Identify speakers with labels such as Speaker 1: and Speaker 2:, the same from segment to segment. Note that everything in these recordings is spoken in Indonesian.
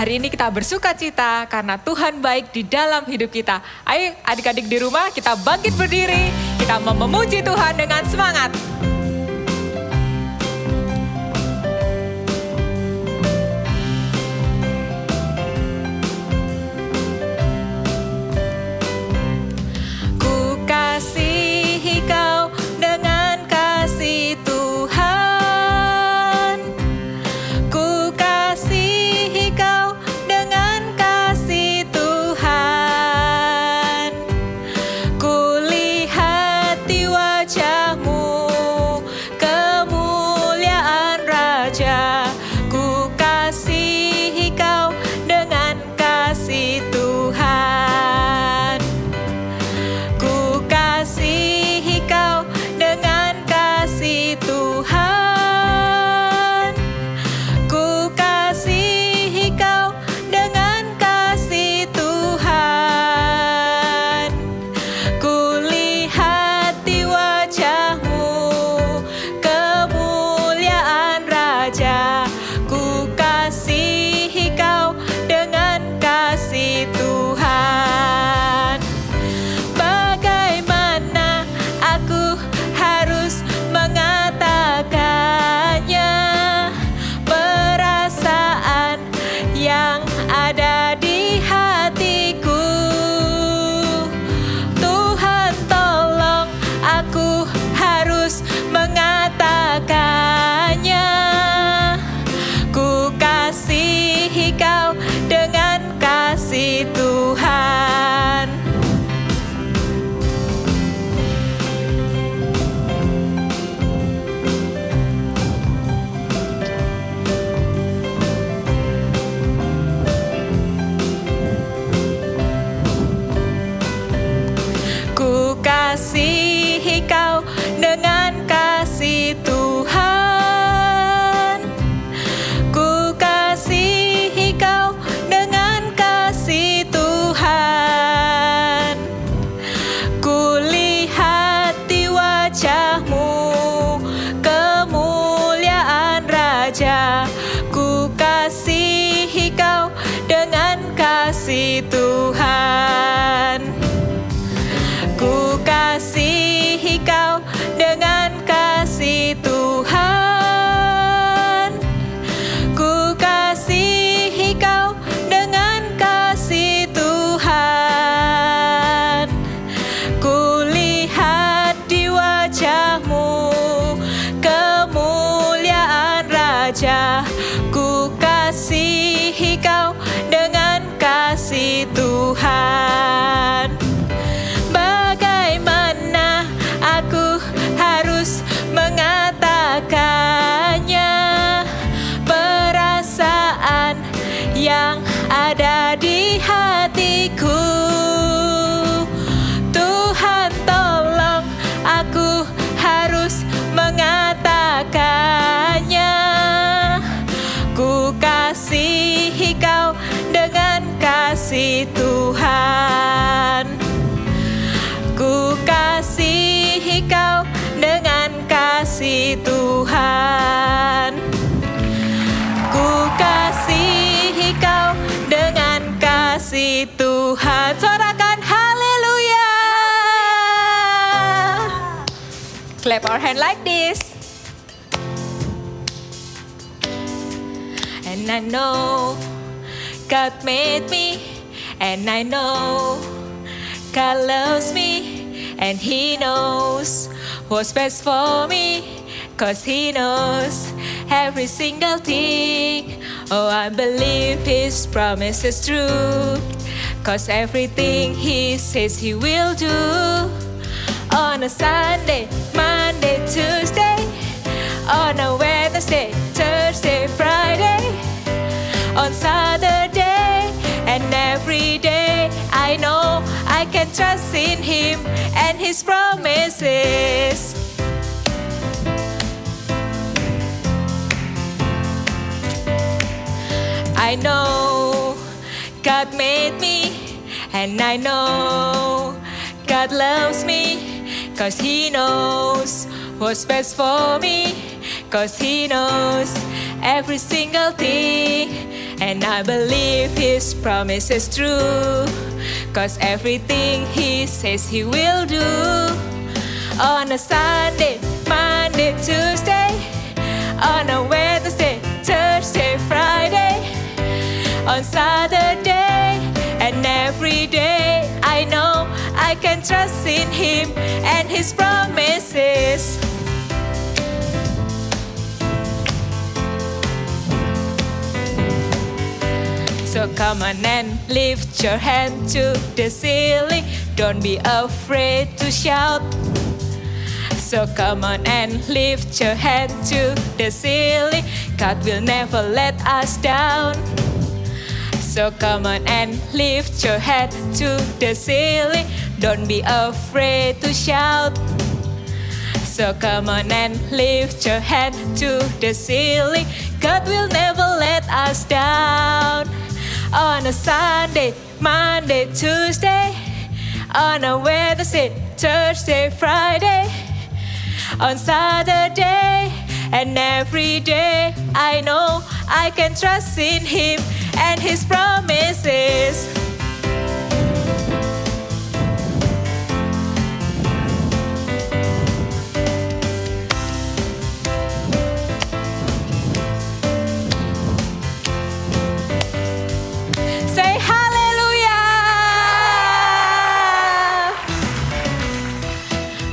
Speaker 1: hari ini kita bersuka cita karena Tuhan baik di dalam hidup kita. Ayo adik-adik di rumah kita bangkit berdiri, kita mau memuji Tuhan dengan semangat.
Speaker 2: Tuhan, ku kasihi Kau dengan kasih Tuhan, ku kasihi Kau dengan kasih Tuhan, ku lihat di wajah-Mu kemuliaan Raja, ku kasihi Kau dengan kasih Tuhan. Bagaimana aku harus mengatakannya, perasaan yang ada di hatiku. Tuhan tolong aku harus mengatakannya, ku kasihi Kau dengan kasih Tuhan, ku kasihi Kau dengan kasih Tuhan, ku kasihi Kau dengan kasih Tuhan. Sorakan haleluya.
Speaker 1: Clap our hand like this.
Speaker 2: And I know God made me, and I know God loves me, and He knows what's best for me, 'cause He knows every single thing. Oh, I believe His promise is true, 'cause everything He says He will do. On a Sunday, Monday, Tuesday, on a Wednesday, Thursday, Friday, on Saturday and every day, I know I can trust in Him and His promises. I know God made me, and I know God loves me, 'cause He knows what's best for me, 'cause He knows every single thing. And I believe His promise is true, 'cause everything He says He will do. On a Sunday, Monday, Tuesday, on a Wednesday, Thursday, Friday, on Saturday, and every day I know I can trust in Him and His promises. So come on and lift your hand to the ceiling. Don't be afraid to shout. So come on and lift your hand to the ceiling. God will never let us down. So come on and lift your head to the ceiling. Don't be afraid to shout. So come on and lift your head to the ceiling. God will never let us down. On a Sunday, Monday, Tuesday, on a Wednesday, Thursday, Friday, on Saturday, and every day I know I can trust in Him and His promises. Say hallelujah!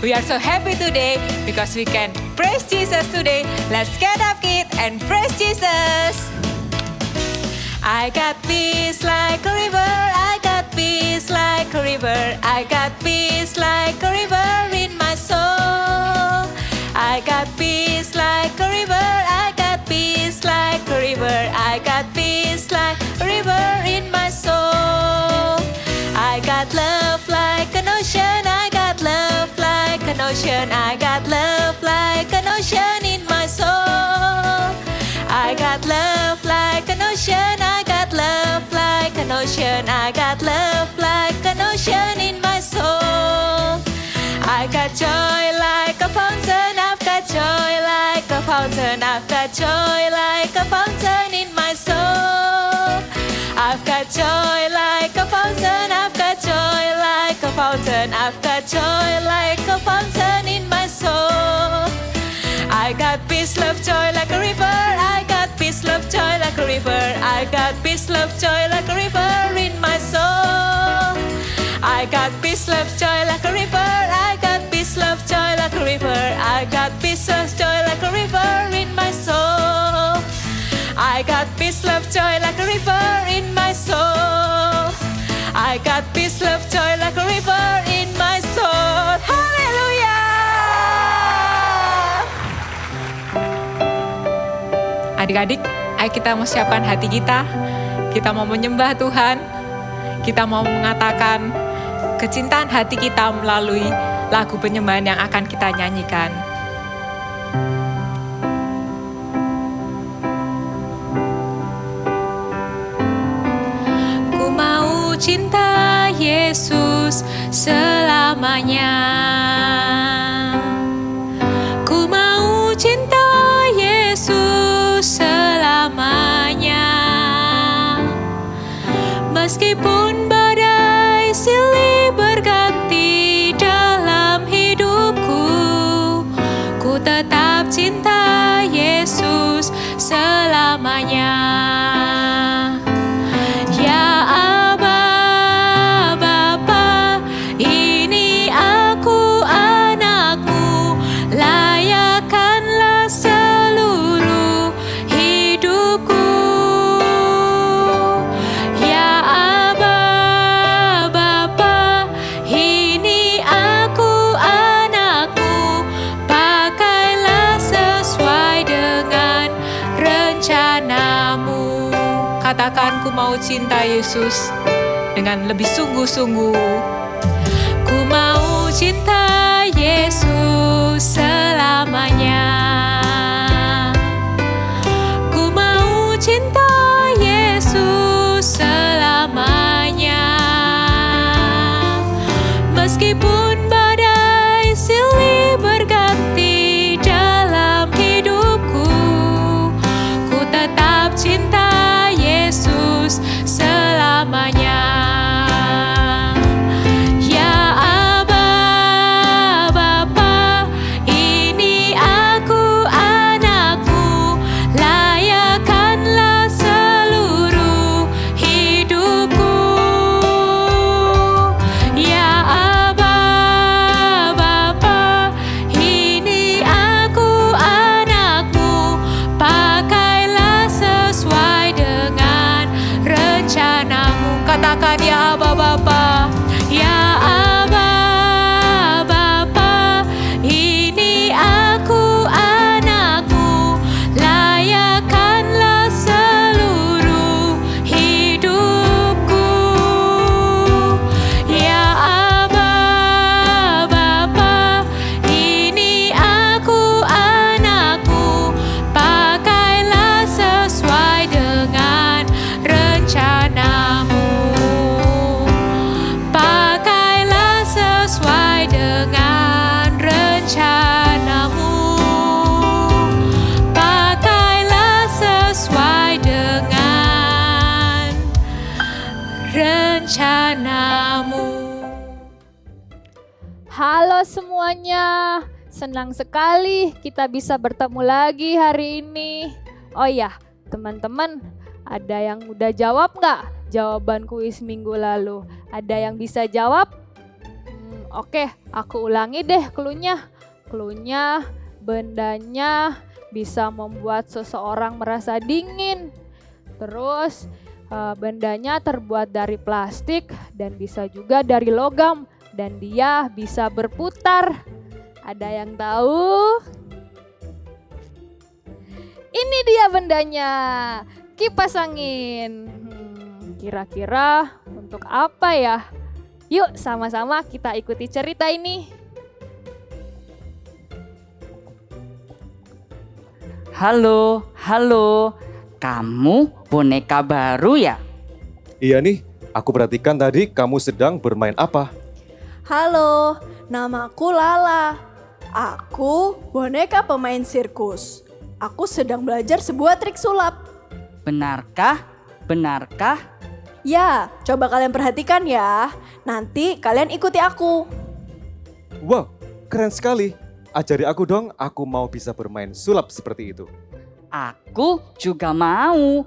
Speaker 2: We are so happy today because we can praise Jesus today. Let's get up, kid, and praise Jesus. I got peace like a river. I got peace like a river. I got peace like a river in my soul. I got peace like a river. I got peace like a river. I got peace like a river in my soul. I got love like an ocean. I got love like an ocean. I got love like an ocean in my soul. I got love like an ocean. I got love like an ocean. I got love like an ocean in my soul. I got joy like a fountain. I've got joy like a fountain. I've got joy like a fountain in my soul. I've got joy like a fountain. I've got joy like a fountain. I've got joy like a fountain in my soul. I got peace, love, joy like a river. I got peace, love, joy like a river. I got peace, love, joy like a river in my soul. I got peace, love, joy like a river. I got peace, love, joy like a river. I got peace, love, joy like a river in my soul. I got peace, love, joy like a river in my soul. I got peace, love, joy like a river in my soul. Hallelujah!
Speaker 1: Adik-adik, ayo kita mau siapkan hati kita. Kita mau menyembah Tuhan. Kita mau mengatakan kecintaan hati kita melalui lagu penyembahan yang akan kita nyanyikan.
Speaker 2: Ku mau cinta Yesus selamanya. Ku mau cinta Yesus selamanya. Meskipun badai silih berganti dalam hidupku, ku tetap cinta Yesus selamanya. Ya Aba, Bapa, ini aku anakmu, layakkanlah seluruh hidupku. Ya Aba, Bapa, ini aku anakmu, pakailah sesuai dengan rencanamu.
Speaker 1: Katakan, ku mau cinta Yesus dengan lebih sungguh-sungguh.
Speaker 2: Ku mau cinta Yesus selamanya. Ku mau cinta Yesus selamanya. Meskipun badai silih berganti dalam hidupku, ku tetap cinta Yesus
Speaker 3: Halo semuanya, senang sekali kita bisa bertemu lagi hari ini. Oh ya, teman-teman, ada yang udah jawab nggak jawaban kuis minggu lalu? Ada yang bisa jawab? Oke, aku ulangi deh cluenya. Cluenya, bendanya bisa membuat seseorang merasa dingin. Terus, bendanya terbuat dari plastik dan bisa juga dari logam. Dan dia bisa berputar. Ada yang tahu? Ini dia bendanya, kipas angin. Kira-kira untuk apa ya? Yuk sama-sama kita ikuti cerita ini.
Speaker 4: Halo, kamu boneka baru ya?
Speaker 5: Iya nih, aku perhatikan tadi kamu sedang bermain apa?
Speaker 6: Halo, namaku Lala. Aku boneka pemain sirkus. Aku sedang belajar sebuah trik sulap.
Speaker 4: Benarkah?
Speaker 6: Ya, coba kalian perhatikan ya. Nanti kalian ikuti aku.
Speaker 5: Wow, keren sekali. Ajari aku dong, aku mau bisa bermain sulap seperti itu.
Speaker 4: Aku juga mau.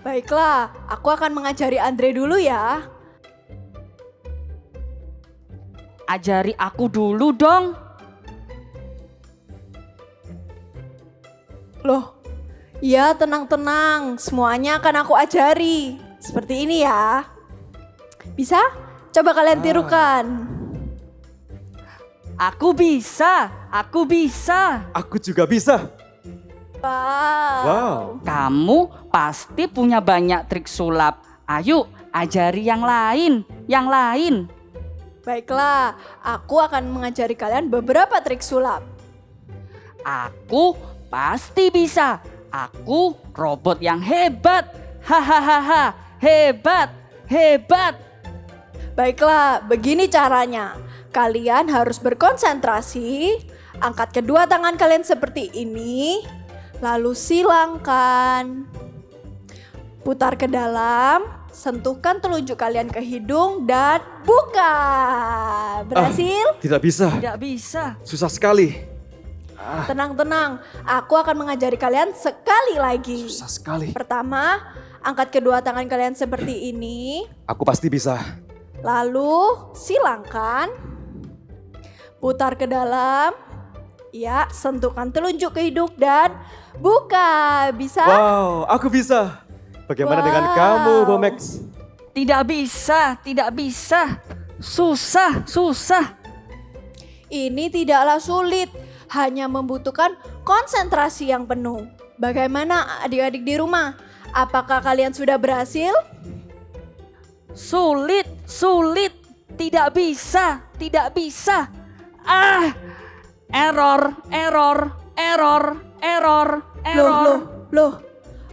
Speaker 6: Baiklah, aku akan mengajari Andre dulu ya.
Speaker 4: Ajari aku dulu dong.
Speaker 6: Loh, ya tenang-tenang. Semuanya akan aku ajari. Seperti ini ya. Bisa? Coba kalian tirukan.
Speaker 4: Aku bisa.
Speaker 5: Aku juga bisa.
Speaker 6: Wow.
Speaker 4: Kamu pasti punya banyak trik sulap. Ayo, ajari yang lain.
Speaker 6: Baiklah, aku akan mengajari kalian beberapa trik sulap.
Speaker 4: Aku pasti bisa. Aku robot yang hebat. Hahaha, hebat.
Speaker 6: Baiklah, begini caranya. Kalian harus berkonsentrasi. Angkat kedua tangan kalian seperti ini. Lalu silangkan. Putar ke dalam. Sentuhkan telunjuk kalian ke hidung dan buka. Berhasil?
Speaker 5: Tidak bisa,
Speaker 4: Tidak bisa.
Speaker 5: susah sekali.
Speaker 6: Tenang-tenang, aku akan mengajari kalian sekali lagi.
Speaker 5: Susah sekali.
Speaker 6: Pertama, angkat kedua tangan kalian seperti ini.
Speaker 5: Aku pasti bisa.
Speaker 6: Lalu silangkan. Putar ke dalam. Ya, sentuhkan telunjuk ke hidung dan buka. Bisa?
Speaker 5: Wow, aku bisa. Bagaimana dengan
Speaker 6: Wow.
Speaker 5: kamu, Bomex?
Speaker 4: Tidak bisa. Susah.
Speaker 6: Ini tidaklah sulit, hanya membutuhkan konsentrasi yang penuh. Bagaimana adik-adik di rumah? Apakah kalian sudah berhasil?
Speaker 4: Sulit. Tidak bisa. Error.
Speaker 6: Loh,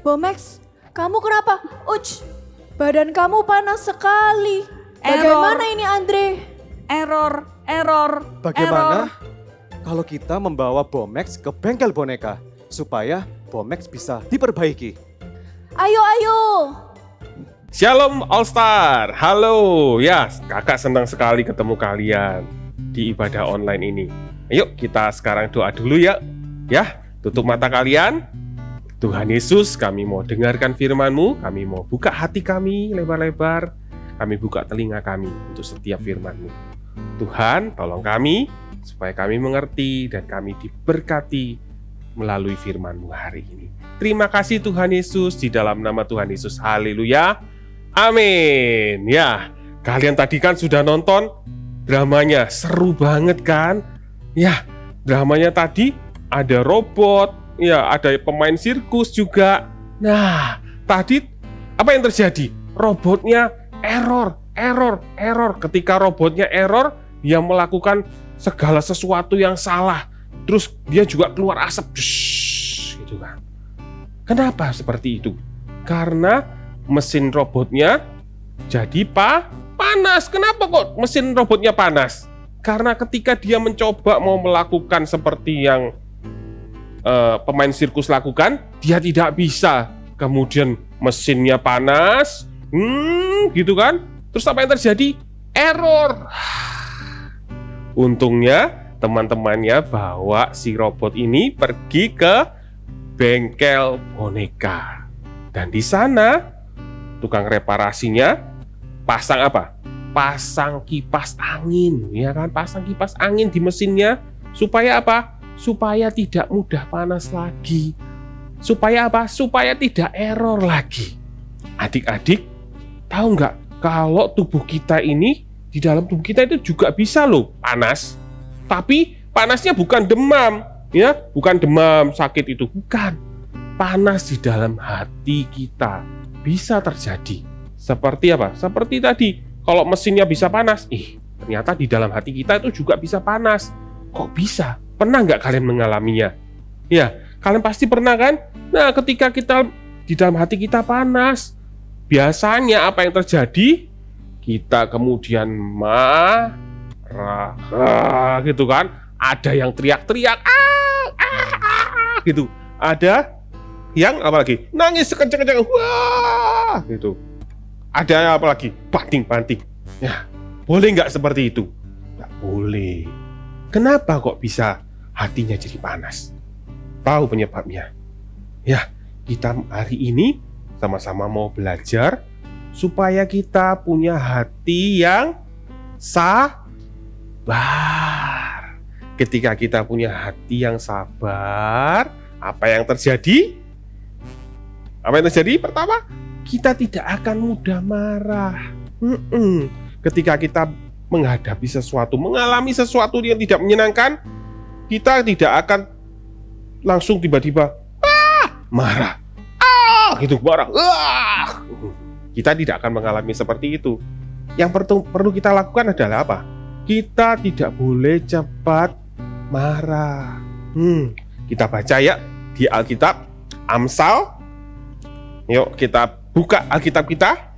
Speaker 6: Bomex, kamu kenapa? Uch, badan kamu panas sekali. Bagaimana ini Andre?
Speaker 4: Error.
Speaker 5: Bagaimana kalau kita membawa Bomex ke bengkel boneka supaya Bomex bisa diperbaiki?
Speaker 6: Ayo.
Speaker 7: Shalom All Star, halo ya, kakak senang sekali ketemu kalian di ibadah online ini. Ayo kita sekarang doa dulu ya, tutup mata kalian. Tuhan Yesus, kami mau dengarkan firman-Mu, kami mau buka hati kami lebar-lebar, kami buka telinga kami untuk setiap firman-Mu. Tuhan, tolong kami supaya kami mengerti dan kami diberkati melalui firman-Mu hari ini. Terima kasih Tuhan Yesus, di dalam nama Tuhan Yesus, haleluya, amin. Ya, kalian tadi kan sudah nonton dramanya, seru banget kan? Ya, dramanya tadi ada robot, ya ada pemain sirkus juga. Nah, tadi apa yang terjadi? Robotnya error. Ketika robotnya error, dia melakukan segala sesuatu yang salah. Terus dia juga keluar asap, gitu kan. Kenapa seperti itu? Karena mesin robotnya jadi panas. Kenapa kok mesin robotnya panas? Karena ketika dia mencoba mau melakukan seperti yang pemain sirkus lakukan, dia tidak bisa. Kemudian mesinnya panas, gitu kan. Terus apa yang terjadi? error. Untungnya teman-temannya bawa si robot ini pergi ke bengkel boneka. Dan di sana tukang reparasinya pasang apa? Pasang kipas angin, ya kan? Pasang kipas angin di mesinnya supaya apa? Supaya tidak mudah panas lagi. Supaya apa? Supaya tidak error lagi. Adik-adik, tahu nggak kalau tubuh kita ini, di dalam tubuh kita itu juga bisa loh panas. Tapi panasnya bukan demam, ya, bukan demam sakit itu, bukan. Panas di dalam hati kita bisa terjadi. Seperti apa? Seperti tadi, kalau mesinnya bisa panas, ternyata di dalam hati kita itu juga bisa panas. Kok bisa? Pernah nggak kalian mengalaminya? Ya, kalian pasti pernah kan? Nah, ketika kita di dalam hati kita panas, biasanya apa yang terjadi? Kita kemudian marah, gitu kan? Ada yang teriak-teriak, gitu. Ada yang apa lagi? Nangis sekencang-kencang, wah, gitu. Ada apa lagi? Banting-banting. Ya, boleh nggak seperti itu? Nggak boleh. Kenapa kok bisa hatinya jadi panas? Tahu penyebabnya? Ya, kita hari ini sama-sama mau belajar supaya kita punya hati yang sabar. Ketika kita punya hati yang sabar, apa yang terjadi? Apa yang terjadi? Pertama, kita tidak akan mudah marah. Ketika kita menghadapi sesuatu, mengalami sesuatu yang tidak menyenangkan, kita tidak akan langsung tiba-tiba marah, gitu marah. Kita tidak akan mengalami seperti itu. Yang perlu kita lakukan adalah apa? Kita tidak boleh cepat marah. Kita baca ya di Alkitab Amsal. Yuk kita buka Alkitab kita.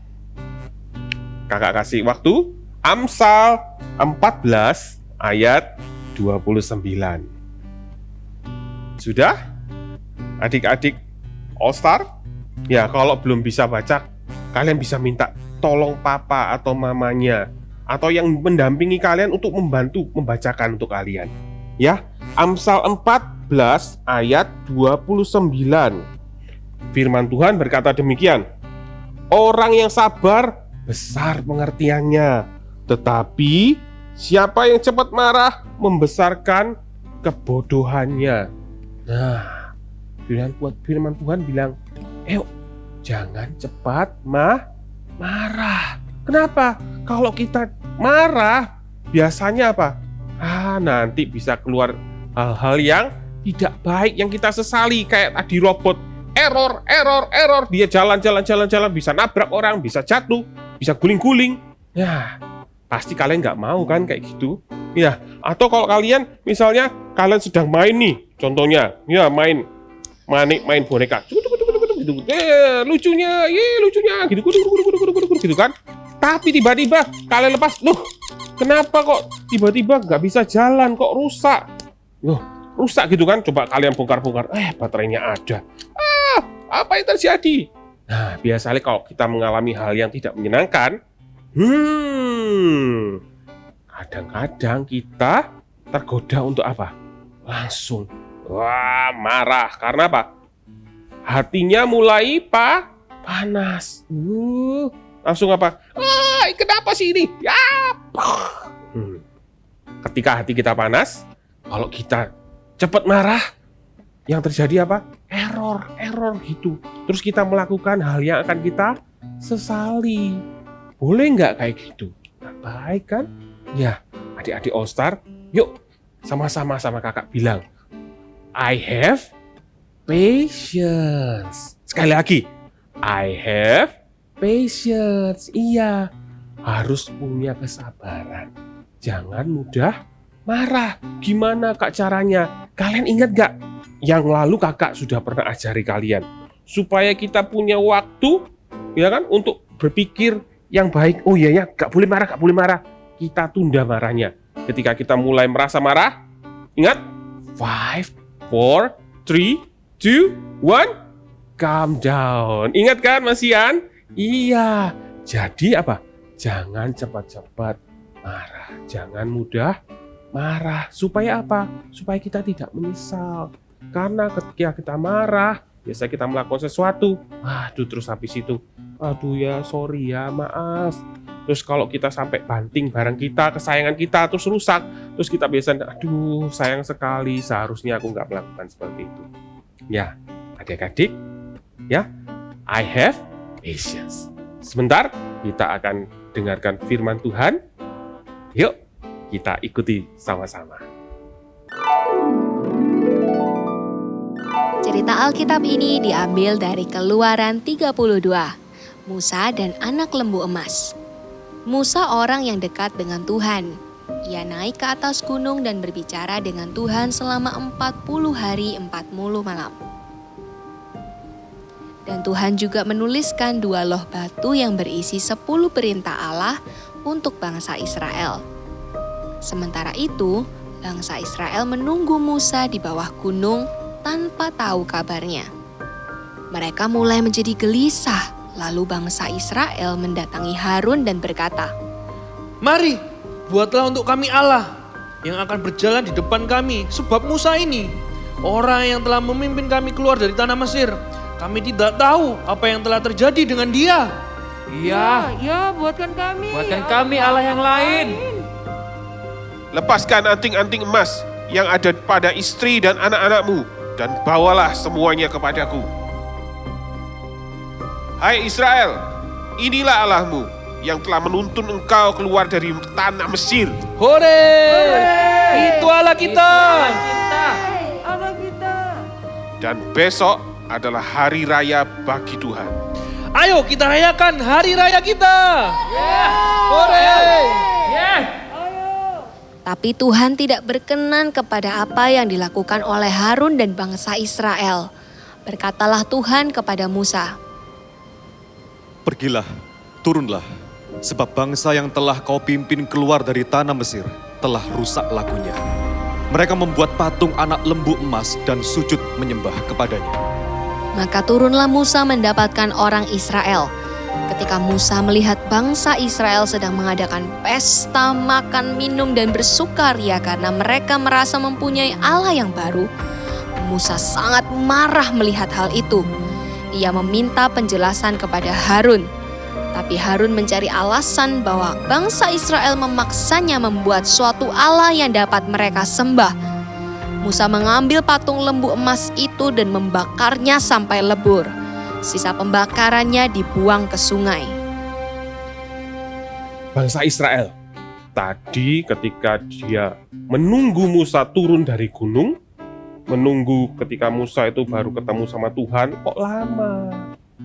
Speaker 7: Kakak kasih waktu. Amsal 14 ayat 29. Sudah? Adik-adik All Star? Ya, kalau belum bisa baca, kalian bisa minta tolong papa atau mamanya atau yang mendampingi kalian untuk membantu membacakan untuk kalian. Ya, Amsal 14 ayat 29. Firman Tuhan berkata demikian. Orang yang sabar besar pengertiannya, tetapi siapa yang cepat marah membesarkan kebodohannya. Nah, firman Tuhan bilang, jangan cepat marah. Kenapa? Kalau kita marah, biasanya apa? Nanti bisa keluar hal-hal yang tidak baik yang kita sesali, kayak tadi robot. Error. Dia jalan, bisa nabrak orang, bisa jatuh, bisa guling-guling. Ya, pasti kalian nggak mau kan kayak gitu. Ya, atau kalau kalian misalnya kalian sedang main nih, contohnya, ya main boneka, lucunya, gitu kan. Tapi tiba-tiba kalian lepas, kenapa kok tiba-tiba nggak bisa jalan, kok rusak? Rusak gitu kan, coba kalian bongkar-bongkar, baterainya ada. Apa yang terjadi? Nah, biasanya kalau kita mengalami hal yang tidak menyenangkan, kadang-kadang kita tergoda untuk apa? Langsung marah. Karena apa? Hatinya mulai panas. Langsung apa? Kenapa sih ini? Ya. Ketika hati kita panas, kalau kita cepat marah, yang terjadi apa? Error gitu. Terus kita melakukan hal yang akan kita sesali. Boleh nggak kayak gitu? Nggak baik kan? Ya, adik-adik All Star, yuk sama-sama kakak bilang, I have patience. Sekali lagi, I have patience. Iya, harus punya kesabaran. Jangan mudah marah. Gimana kak caranya? Kalian ingat gak? Yang lalu kakak sudah pernah ajari kalian. Supaya kita punya waktu, ya kan, untuk berpikir yang baik. Oh iya ya, gak boleh marah. Kita tunda marahnya. Ketika kita mulai merasa marah, ingat, 5, 4, 3, 2, 1, calm down. Ingat kan Mas Ian? Iya. Jadi apa? Jangan cepat-cepat marah. Jangan mudah marah. Supaya apa? Supaya kita tidak menyesal. Karena ketika kita marah, biasa kita melakukan sesuatu, aduh terus habis itu, aduh ya sorry ya maaf. Terus kalau kita sampai banting barang kita, kesayangan kita terus rusak, terus kita biasanya, aduh sayang sekali, seharusnya aku nggak melakukan seperti itu. Ya, adik-adik, ya, I have patience. Sebentar, kita akan dengarkan firman Tuhan. Yuk, kita ikuti sama-sama.
Speaker 2: Cerita Alkitab ini diambil dari Keluaran 32, Musa dan anak lembu emas. Musa orang yang dekat dengan Tuhan. Ia naik ke atas gunung dan berbicara dengan Tuhan selama 40 hari 40 malam. Dan Tuhan juga menuliskan 2 loh batu yang berisi 10 perintah Allah untuk bangsa Israel. Sementara itu, bangsa Israel menunggu Musa di bawah gunung tanpa tahu kabarnya. Mereka mulai menjadi gelisah. Lalu bangsa Israel mendatangi Harun dan berkata,
Speaker 8: Mari, buatlah untuk kami Allah yang akan berjalan di depan kami. Sebab Musa ini, orang yang telah memimpin kami keluar dari tanah Mesir. Kami tidak tahu apa yang telah terjadi dengan dia.
Speaker 9: Iya, buatkan kami Allah yang lain.
Speaker 7: Lepaskan anting-anting emas yang ada pada istri dan anak-anakmu, dan bawalah semuanya kepadaku. Hai Israel, inilah Allahmu yang telah menuntun engkau keluar dari tanah Mesir.
Speaker 8: Hore! Itu Allah kita.
Speaker 7: Dan besok adalah hari raya bagi Tuhan.
Speaker 8: Ayo kita rayakan hari raya kita. Hore!
Speaker 2: tapi Tuhan tidak berkenan kepada apa yang dilakukan oleh Harun dan bangsa Israel. Berkatalah Tuhan kepada Musa,
Speaker 5: Pergilah, turunlah, sebab bangsa yang telah kau pimpin keluar dari tanah Mesir telah rusak lakunya. Mereka membuat patung anak lembu emas dan sujud menyembah kepadanya.
Speaker 2: Maka turunlah Musa mendapatkan orang Israel. Ketika Musa melihat bangsa Israel sedang mengadakan pesta, makan, minum, dan bersukaria karena mereka merasa mempunyai Allah yang baru, Musa sangat marah melihat hal itu. Ia meminta penjelasan kepada Harun. Tapi Harun mencari alasan bahwa bangsa Israel memaksanya membuat suatu Allah yang dapat mereka sembah. Musa mengambil patung lembu emas itu dan membakarnya sampai lebur. Sisa pembakarannya dibuang ke sungai.
Speaker 7: Bangsa Israel tadi ketika dia menunggu Musa turun dari gunung, menunggu ketika Musa itu baru ketemu sama Tuhan, kok lama?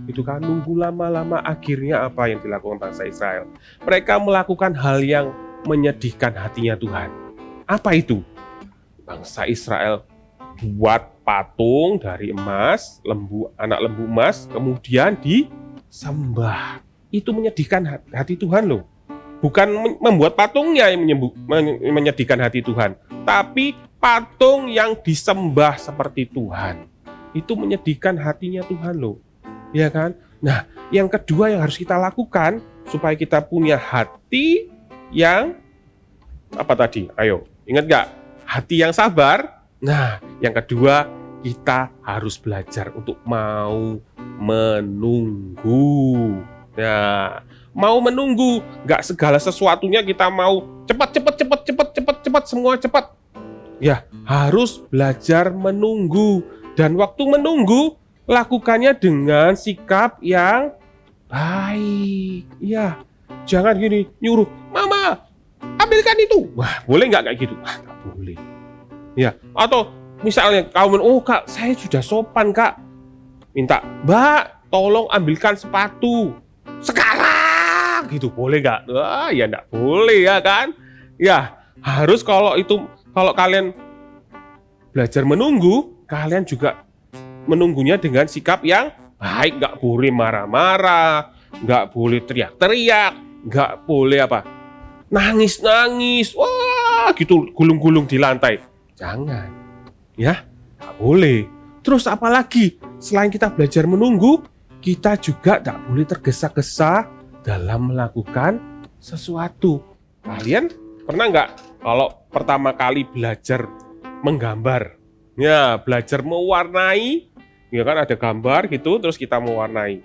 Speaker 7: Itu kan nunggu lama-lama, akhirnya apa yang dilakukan bangsa Israel? Mereka melakukan hal yang menyedihkan hatinya Tuhan. Apa itu? Bangsa Israel buat patung dari emas, anak lembu emas, kemudian disembah. Itu menyedihkan hati Tuhan loh. Bukan membuat patungnya yang menyedihkan hati Tuhan, tapi patung yang disembah seperti Tuhan. Itu menyedihkan hatinya Tuhan loh. Ya kan? Nah, yang kedua yang harus kita lakukan supaya kita punya hati yang apa tadi? Ayo, ingat gak? Hati yang sabar. Nah, yang kedua kita harus belajar untuk mau menunggu. Nah, mau menunggu, gak segala sesuatunya kita mau cepat, semua cepat. Ya, harus belajar menunggu. Dan waktu menunggu, lakukannya dengan sikap yang baik. Ya, jangan gini, nyuruh, Mama, ambilkan itu. Wah, boleh nggak kayak gitu? Wah, nggak boleh. Ya, atau misalnya kamu, oh Kak, saya sudah sopan Kak. Minta, Mbak, tolong ambilkan sepatu. Sekarang, gitu, boleh nggak? Wah, ya nggak boleh ya kan? Ya, harus kalau kalian belajar menunggu, kalian juga menunggunya dengan sikap yang baik, nggak boleh marah-marah, nggak boleh teriak-teriak, nggak boleh nangis-nangis, wah gitu gulung-gulung di lantai, jangan, ya nggak boleh. Terus apalagi selain kita belajar menunggu, kita juga nggak boleh tergesa-gesa dalam melakukan sesuatu. Kalian pernah nggak kalau pertama kali belajar menggambar? Ya, belajar mewarnai, ya kan ada gambar gitu, terus kita mewarnai.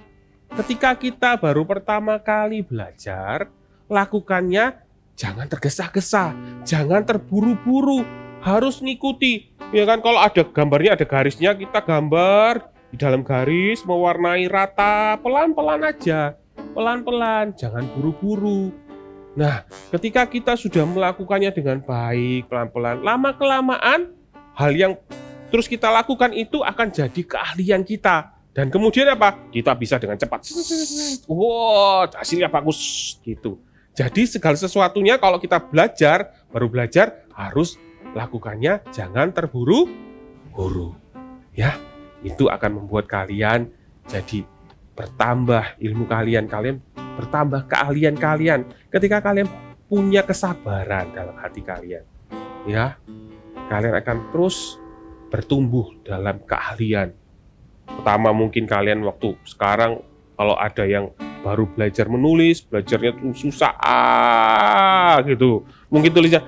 Speaker 7: Ketika kita baru pertama kali belajar, lakukannya jangan tergesa-gesa, jangan terburu-buru, harus ngikuti. Ya kan kalau ada gambarnya, ada garisnya, kita gambar di dalam garis, mewarnai rata, pelan-pelan aja. Pelan-pelan, jangan buru-buru. Nah, ketika kita sudah melakukannya dengan baik, pelan-pelan, lama-kelamaan, hal yang terus kita lakukan itu akan jadi keahlian kita. Dan kemudian apa? Kita bisa dengan cepat. Wow, hasilnya bagus gitu. Jadi segala sesuatunya kalau kita belajar, baru belajar, harus lakukannya jangan terburu-buru. Ya, itu akan membuat kalian jadi bertambah ilmu kalian, bertambah keahlian kalian ketika kalian punya kesabaran dalam hati kalian. Ya, kalian akan terus bertumbuh dalam keahlian. Pertama mungkin kalian waktu sekarang kalau ada yang baru belajar menulis, belajarnya tuh susah gitu. Mungkin tulisnya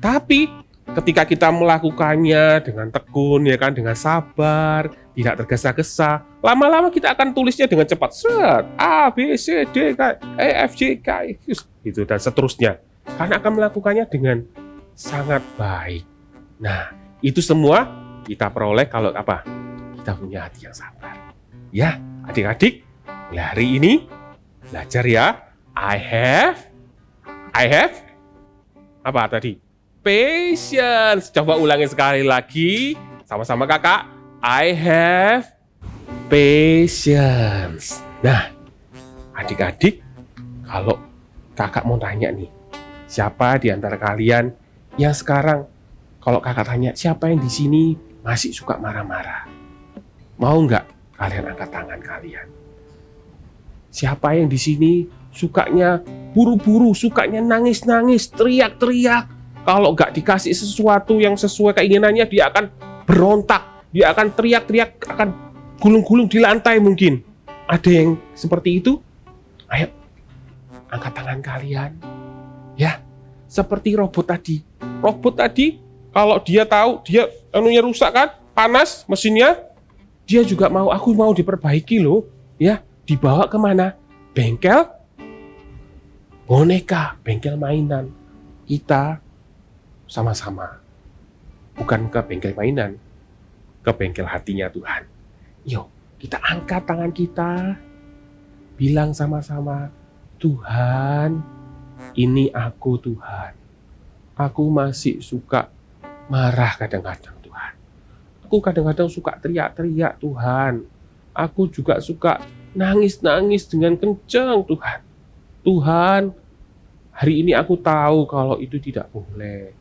Speaker 7: tapi ketika kita melakukannya dengan tekun, ya kan, dengan sabar, tidak tergesa-gesa, lama-lama kita akan tulisnya dengan cepat. Set, A, B, C, D, E, F, G, K, gitu dan seterusnya. Karena akan melakukannya dengan sangat baik. Nah, itu semua kita peroleh kalau apa? Kita punya hati yang sabar. Ya, adik-adik, mulai hari ini belajar ya. I have apa tadi? Patience. Coba ulangi sekali lagi sama-sama kakak. I have patience. Nah, adik-adik, kalau kakak mau tanya nih, siapa di antara kalian yang sekarang kalau kakak tanya siapa yang di sini masih suka marah-marah? Mau nggak kalian angkat tangan kalian? Siapa yang di sini sukanya buru-buru, sukanya nangis-nangis, teriak-teriak? Kalau nggak dikasih sesuatu yang sesuai keinginannya, dia akan berontak, dia akan teriak-teriak, akan gulung-gulung di lantai mungkin. Ada yang seperti itu? Ayo, angkat tangan kalian. Ya, seperti robot tadi. Robot tadi, kalau dia tahu, dia anunya rusak kan, panas mesinnya, dia juga aku mau diperbaiki loh. Ya, dibawa kemana? Bengkel boneka, bengkel mainan. Kita sama-sama, bukan ke bengkel mainan, ke bengkel hatinya Tuhan. Yuk, kita angkat tangan kita, bilang sama-sama, Tuhan, ini aku Tuhan. Aku masih suka marah kadang-kadang Tuhan. Aku kadang-kadang suka teriak-teriak Tuhan. Aku juga suka nangis-nangis dengan kencang Tuhan. Tuhan, hari ini aku tahu kalau itu tidak boleh.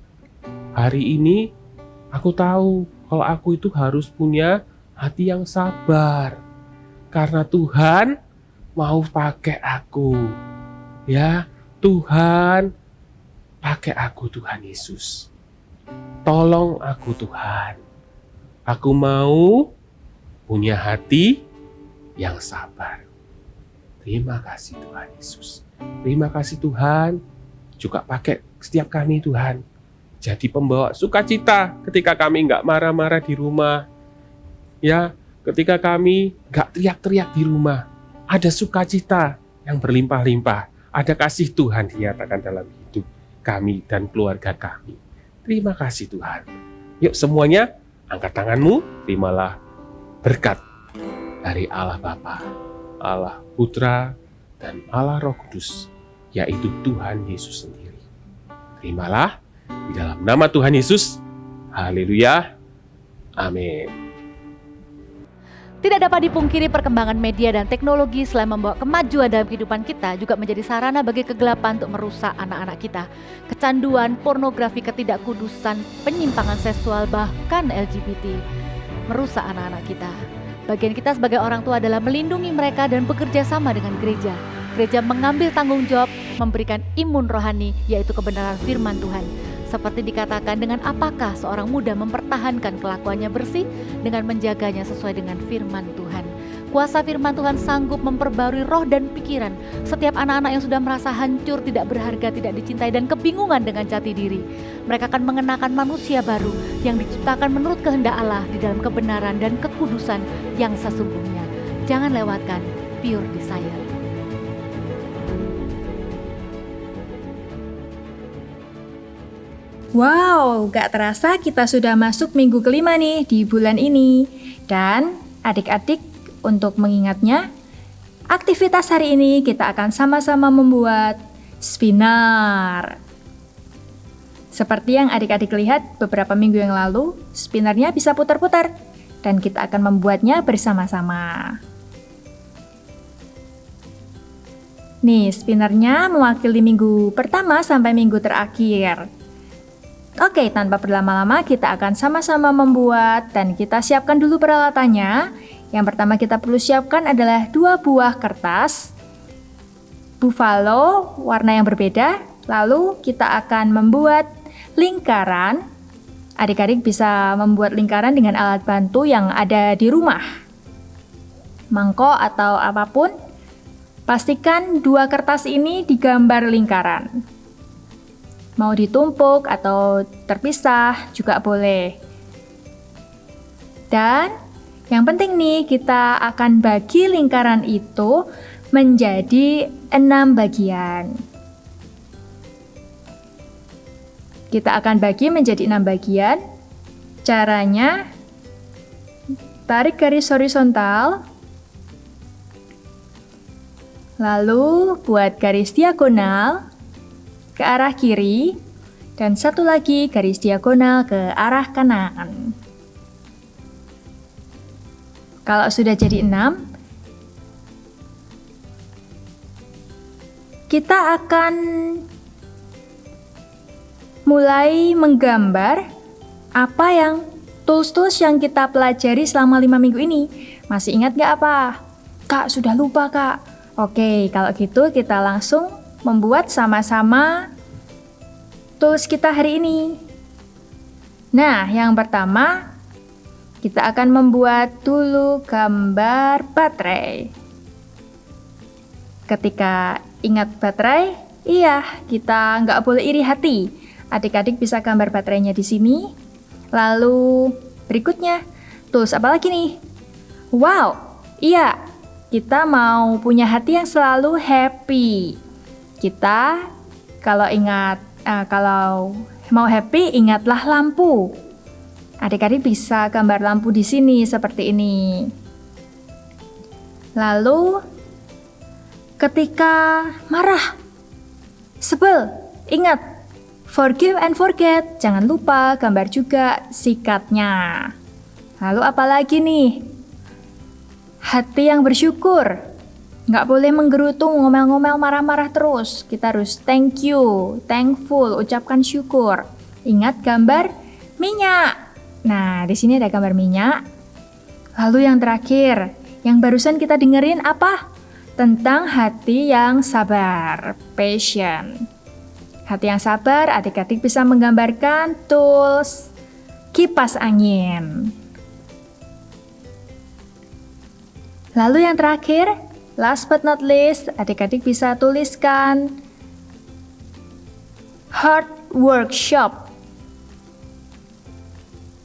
Speaker 7: Hari ini aku tahu kalau aku itu harus punya hati yang sabar. Karena Tuhan mau pakai aku. Ya, Tuhan pakai aku Tuhan Yesus. Tolong aku Tuhan. Aku mau punya hati yang sabar. Terima kasih Tuhan Yesus. Terima kasih Tuhan. Juga pakai setiap kami Tuhan. Jadi pembawa sukacita ketika kami nggak marah-marah di rumah. Ya, ketika kami nggak teriak-teriak di rumah. Ada sukacita yang berlimpah-limpah. Ada kasih Tuhan dinyatakan dalam hidup kami dan keluarga kami. Terima kasih Tuhan. Yuk semuanya, angkat tanganmu, terimalah berkat dari Allah Bapa, Allah Putra, dan Allah Roh Kudus, yaitu Tuhan Yesus sendiri. Terimalah di dalam nama Tuhan Yesus. Haleluya. Amin.
Speaker 10: Tidak dapat dipungkiri perkembangan media dan teknologi selain membawa kemajuan dalam kehidupan kita juga menjadi sarana bagi kegelapan untuk merusak anak-anak kita. Kecanduan, pornografi, ketidakkudusan, penyimpangan seksual, bahkan LGBT merusak anak-anak kita. Bagian kita sebagai orang tua adalah melindungi mereka dan bekerja sama dengan gereja. Gereja mengambil tanggung jawab memberikan imun rohani, yaitu kebenaran firman Tuhan. Seperti dikatakan, dengan apakah seorang muda mempertahankan kelakuannya bersih dengan menjaganya sesuai dengan firman Tuhan. Kuasa firman Tuhan sanggup memperbarui roh dan pikiran setiap anak-anak yang sudah merasa hancur, tidak berharga, tidak dicintai, dan kebingungan dengan jati diri. Mereka akan mengenakan manusia baru yang diciptakan menurut kehendak Allah di dalam kebenaran dan kekudusan yang sesungguhnya. Jangan lewatkan Pure Desire.
Speaker 11: Wow, gak terasa kita sudah masuk minggu kelima nih di bulan ini. Dan adik-adik, untuk mengingatnya, aktivitas hari ini kita akan sama-sama membuat spinner. Seperti yang adik-adik lihat beberapa minggu yang lalu, spinnernya bisa putar-putar. Dan kita akan membuatnya bersama-sama. Nih, spinnernya mewakili minggu pertama sampai minggu terakhir. Oke, tanpa berlama-lama kita akan sama-sama membuat dan kita siapkan dulu peralatannya. Yang pertama kita perlu siapkan adalah 2 buah kertas buffalo warna yang berbeda. Lalu kita akan membuat lingkaran. Adik-adik bisa membuat lingkaran dengan alat bantu yang ada di rumah. Mangkok atau apapun. Pastikan 2 kertas ini digambar lingkaran. Mau ditumpuk atau terpisah juga boleh. Dan yang penting nih, kita akan bagi lingkaran itu menjadi 6 bagian. Kita akan bagi menjadi 6 bagian. Caranya, tarik garis horizontal, lalu buat garis diagonal ke arah kiri, dan satu lagi garis diagonal ke arah kanan. Kalau sudah jadi 6, kita akan mulai menggambar apa yang tools-tools yang kita pelajari selama 5 minggu ini. Masih ingat gak apa? Kak, sudah lupa kak. Oke, kalau gitu kita langsung membuat sama-sama tools kita hari ini. Nah, yang pertama kita akan membuat dulu gambar baterai. Ketika ingat baterai, iya, kita nggak boleh iri hati. Adik-adik bisa gambar baterainya di sini. Lalu berikutnya, tools apa lagi nih? Wow, iya, kita mau punya hati yang selalu happy. Kita kalau mau happy, ingatlah lampu. Adik-adik bisa gambar lampu di sini seperti ini. Lalu ketika marah, sebel, ingat forgive and forget. Jangan lupa gambar juga sikatnya. Lalu apalagi nih? Hati yang bersyukur. Nggak boleh menggerutu, ngomel-ngomel, marah-marah terus. Kita harus thank you, thankful, ucapkan syukur. Ingat gambar minyak. Nah, di sini ada gambar minyak. Lalu yang terakhir, yang barusan kita dengerin apa? Tentang hati yang sabar, patient. Hati yang sabar, adik-adik bisa menggambarkan tools kipas angin. Lalu yang terakhir, last but not least, adik-adik bisa tuliskan Heart Workshop.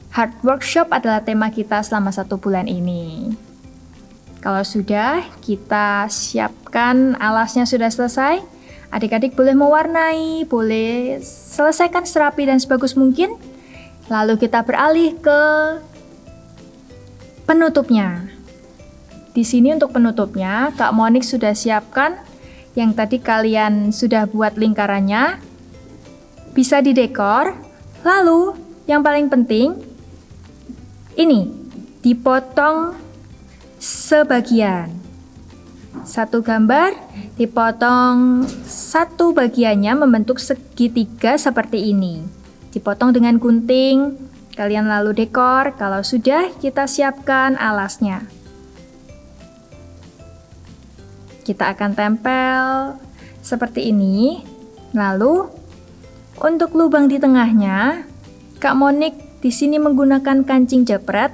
Speaker 11: Heart Workshop adalah tema kita selama 1 bulan ini. Kalau sudah, kita siapkan alasnya sudah selesai. Adik-adik boleh mewarnai, boleh selesaikan serapi dan sebagus mungkin. Lalu kita beralih ke penutupnya. Di sini untuk penutupnya, Kak Monik sudah siapkan yang tadi kalian sudah buat lingkarannya. Bisa didekor. Lalu, yang paling penting, ini dipotong sebagian. Satu gambar dipotong satu bagiannya membentuk segitiga seperti ini. Dipotong dengan gunting. Kalian lalu dekor. Kalau sudah, kita siapkan alasnya. Kita akan tempel seperti ini. Lalu untuk lubang di tengahnya, Kak Monik di sini menggunakan kancing jepret.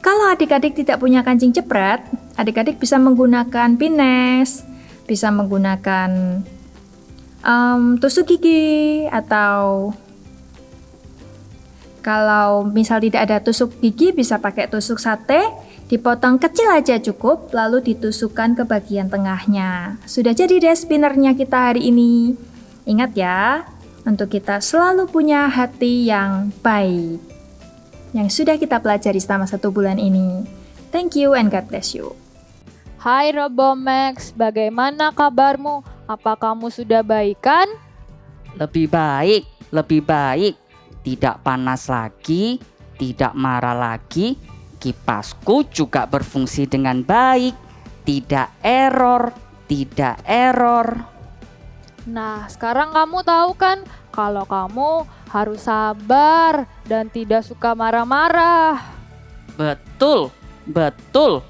Speaker 11: Kalau adik-adik tidak punya kancing jepret, adik-adik bisa menggunakan pines, bisa menggunakan tusuk gigi, atau kalau misal tidak ada tusuk gigi bisa pakai tusuk sate, dipotong kecil aja cukup, lalu ditusukkan ke bagian tengahnya. Sudah jadi deh spinnernya kita hari ini. Ingat ya, untuk kita selalu punya hati yang baik, yang sudah kita pelajari selama 1 bulan ini. Thank you and God bless you.
Speaker 3: Hai Robomax, bagaimana kabarmu? Apa kamu sudah baikan?
Speaker 4: Lebih baik, lebih baik. Tidak panas lagi, tidak marah lagi. Kipasku juga berfungsi dengan baik. Tidak error, tidak error.
Speaker 3: Nah, sekarang kamu tahu kan kalau kamu harus sabar dan tidak suka marah-marah.
Speaker 4: Betul, betul.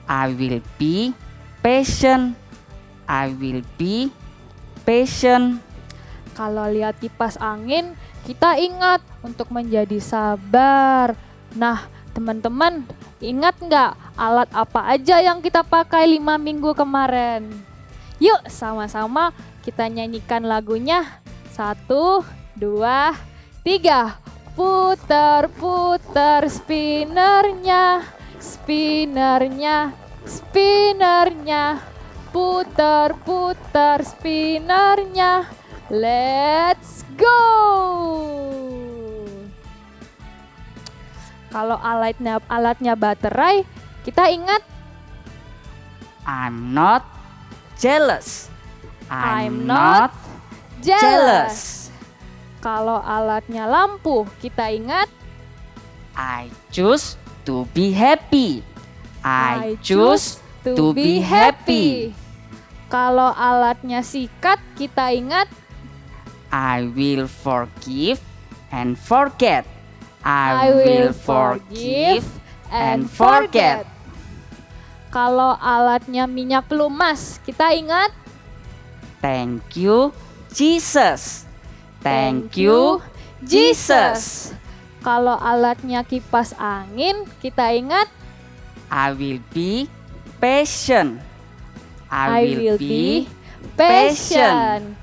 Speaker 4: I will be patient. I will be patient.
Speaker 3: Kalau lihat kipas angin, kita ingat untuk menjadi sabar. Nah, teman-teman, ingat nggak alat apa aja yang kita pakai 5 minggu kemarin? Yuk, sama-sama kita nyanyikan lagunya. 1, 2, 3. Putar-putar spinnernya, spinnernya, spinnernya. Putar-putar spinnernya. Let's go! Kalau alatnya baterai, kita ingat
Speaker 4: I'm not jealous.
Speaker 3: I'm not jealous. Kalau alatnya lampu, kita ingat
Speaker 4: I choose to be happy. I choose to be happy.
Speaker 3: Kalau alatnya sikat, kita ingat
Speaker 4: I will forgive and forget. I will forgive and forget.
Speaker 3: Kalau alatnya minyak pelumas, kita ingat
Speaker 4: Thank you, Jesus. Thank you, Jesus.
Speaker 3: Kalau alatnya kipas angin, kita ingat
Speaker 4: I will be patient.
Speaker 3: I will be patient.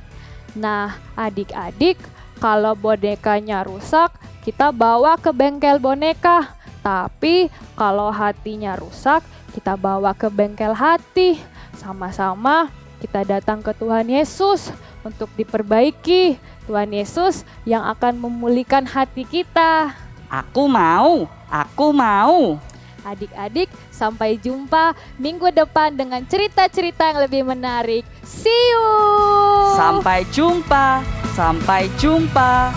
Speaker 3: Nah, adik-adik, kalau bonekanya rusak, kita bawa ke bengkel boneka. Tapi kalau hatinya rusak, kita bawa ke bengkel hati. Sama-sama kita datang ke Tuhan Yesus untuk diperbaiki. Tuhan Yesus yang akan memulihkan hati kita.
Speaker 4: Aku mau, aku mau.
Speaker 3: Adik-adik, sampai jumpa minggu depan dengan cerita-cerita yang lebih menarik. See you!
Speaker 4: Sampai jumpa, sampai jumpa.